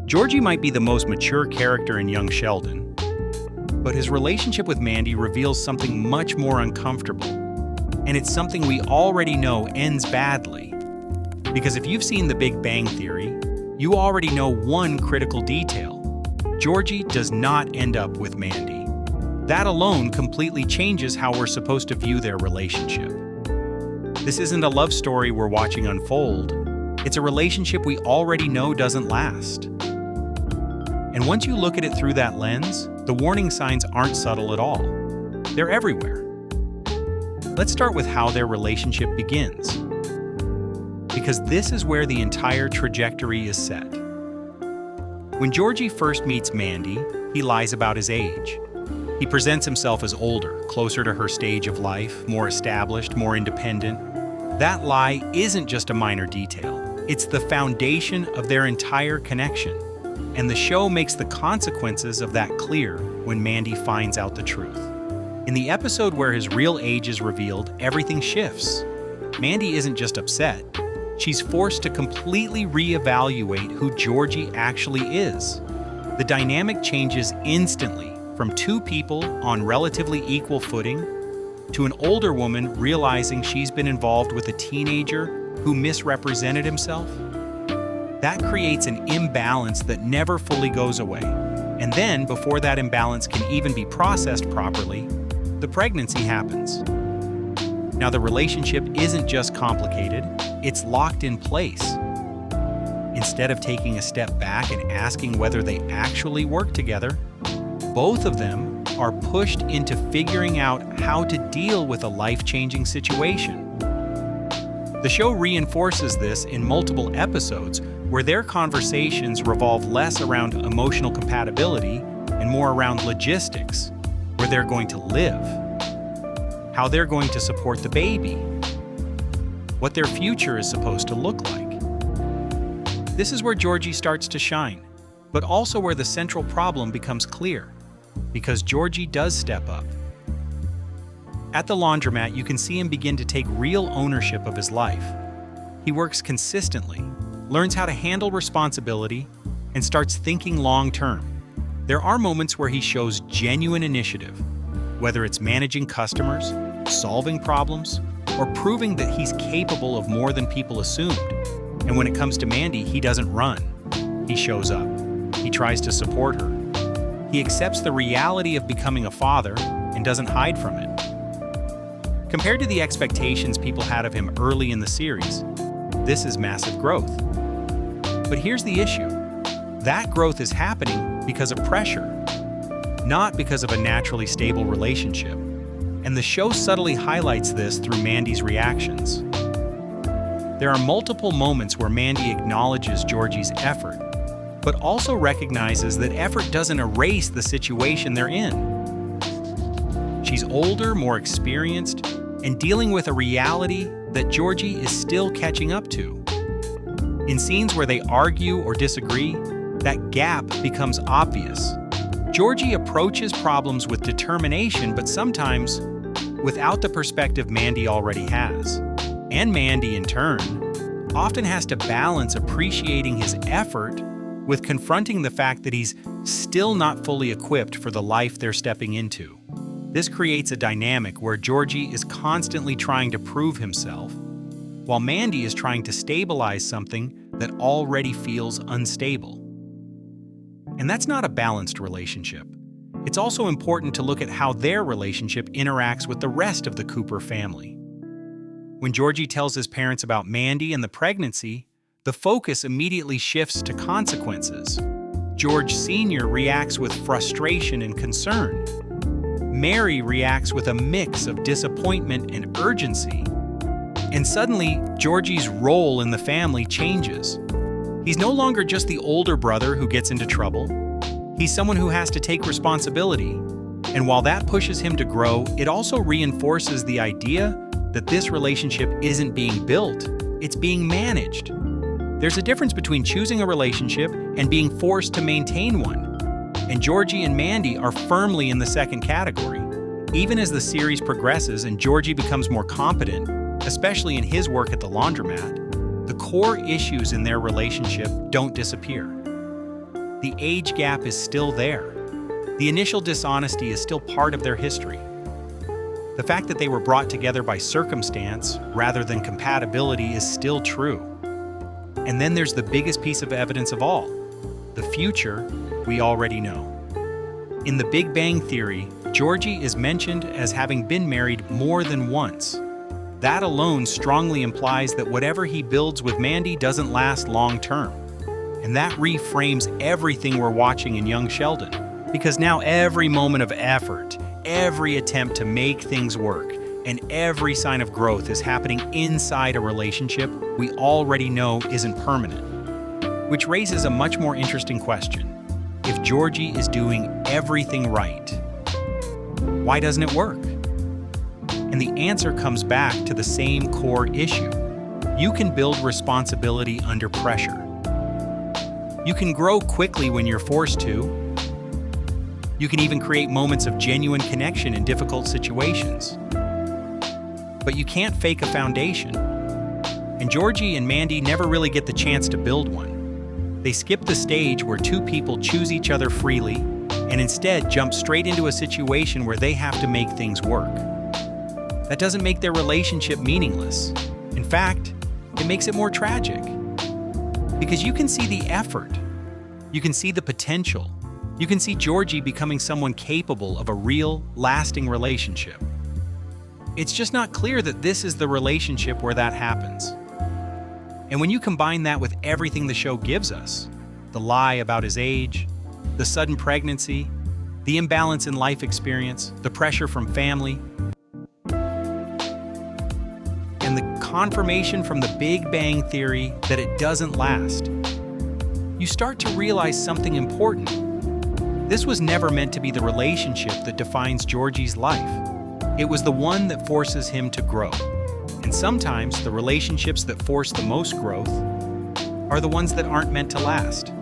Georgie might be the most mature character in young Sheldon, but his relationship with Mandy reveals something much more uncomfortable. And it's something we already know ends badly. Because if you've seen The Big Bang Theory, you already know one critical detail. Georgie does not end up with Mandy. That alone completely changes how we're supposed to view their relationship. This isn't a love story we're watching unfold. It's a relationship we already know doesn't last. And once you look at it through that lens, the warning signs aren't subtle at all. They're everywhere. Let's start with how their relationship begins, because this is where the entire trajectory is set. When Georgie first meets Mandy, he lies about his age. He presents himself as older, closer to her stage of life, more established, more independent. That lie isn't just a minor detail. It's the foundation of their entire connection. And the show makes the consequences of that clear when Mandy finds out the truth. In the episode where his real age is revealed, everything shifts. Mandy isn't just upset. She's forced to completely reevaluate who Georgie actually is. The dynamic changes instantly from two people on relatively equal footing to an older woman realizing she's been involved with a teenager who misrepresented himself. That creates an imbalance that never fully goes away. And then, before that imbalance can even be processed properly, the pregnancy happens. Now, the relationship isn't just complicated, it's locked in place. Instead of taking a step back and asking whether they actually work together, both of them are pushed into figuring out how to deal with a life-changing situation. The show reinforces this in multiple episodes where their conversations revolve less around emotional compatibility and more around logistics, where they're going to live, how they're going to support the baby, what their future is supposed to look like. This is where Georgie starts to shine, but also where the central problem becomes clear, because Georgie does step up. At the laundromat, you can see him begin to take real ownership of his life. He works consistently, learns how to handle responsibility, and starts thinking long-term. There are moments where he shows genuine initiative, whether it's managing customers, solving problems, or proving that he's capable of more than people assumed. And when it comes to Mandy, he doesn't run. He shows up. He tries to support her. He accepts the reality of becoming a father and doesn't hide from it. Compared to the expectations people had of him early in the series, this is massive growth. But here's the issue. That growth is happening because of pressure, not because of a naturally stable relationship. And the show subtly highlights this through Mandy's reactions. There are multiple moments where Mandy acknowledges Georgie's effort, but also recognizes that effort doesn't erase the situation they're in. She's older, more experienced, and dealing with a reality that Georgie is still catching up to. In scenes where they argue or disagree, that gap becomes obvious. Georgie approaches problems with determination, but sometimes without the perspective Mandy already has. And Mandy, in turn, often has to balance appreciating his effort with confronting the fact that he's still not fully equipped for the life they're stepping into. This creates a dynamic where Georgie is constantly trying to prove himself, while Mandy is trying to stabilize something that already feels unstable. And that's not a balanced relationship. It's also important to look at how their relationship interacts with the rest of the Cooper family. When Georgie tells his parents about Mandy and the pregnancy, the focus immediately shifts to consequences. George Sr. reacts with frustration and concern. Mary reacts with a mix of disappointment and urgency. And suddenly, Georgie's role in the family changes. He's no longer just the older brother who gets into trouble. He's someone who has to take responsibility. And while that pushes him to grow, it also reinforces the idea that this relationship isn't being built, it's being managed. There's a difference between choosing a relationship and being forced to maintain one. And Georgie and Mandy are firmly in the second category. Even as the series progresses and Georgie becomes more competent, especially in his work at the laundromat, the core issues in their relationship don't disappear. The age gap is still there. The initial dishonesty is still part of their history. The fact that they were brought together by circumstance rather than compatibility is still true. And then there's the biggest piece of evidence of all. The future we already know. In The Big Bang Theory, Georgie is mentioned as having been married more than once. That alone strongly implies that whatever he builds with Mandy doesn't last long term. And that reframes everything we're watching in young Sheldon. Because now every moment of effort, every attempt to make things work, and every sign of growth is happening inside a relationship we already know isn't permanent. Which raises a much more interesting question. If Georgie is doing everything right, why doesn't it work? And the answer comes back to the same core issue. You can build responsibility under pressure. You can grow quickly when you're forced to. You can even create moments of genuine connection in difficult situations. But you can't fake a foundation. And Georgie and Mandy never really get the chance to build one. They skip the stage where two people choose each other freely and instead jump straight into a situation where they have to make things work. That doesn't make their relationship meaningless. In fact, it makes it more tragic. Because you can see the effort. You can see the potential. You can see Georgie becoming someone capable of a real, lasting relationship. It's just not clear that this is the relationship where that happens. And when you combine that with everything the show gives us, the lie about his age, the sudden pregnancy, the imbalance in life experience, the pressure from family, and the confirmation from the Big Bang Theory that it doesn't last, you start to realize something important. This was never meant to be the relationship that defines Georgie's life. It was the one that forces him to grow. And sometimes the relationships that force the most growth are the ones that aren't meant to last.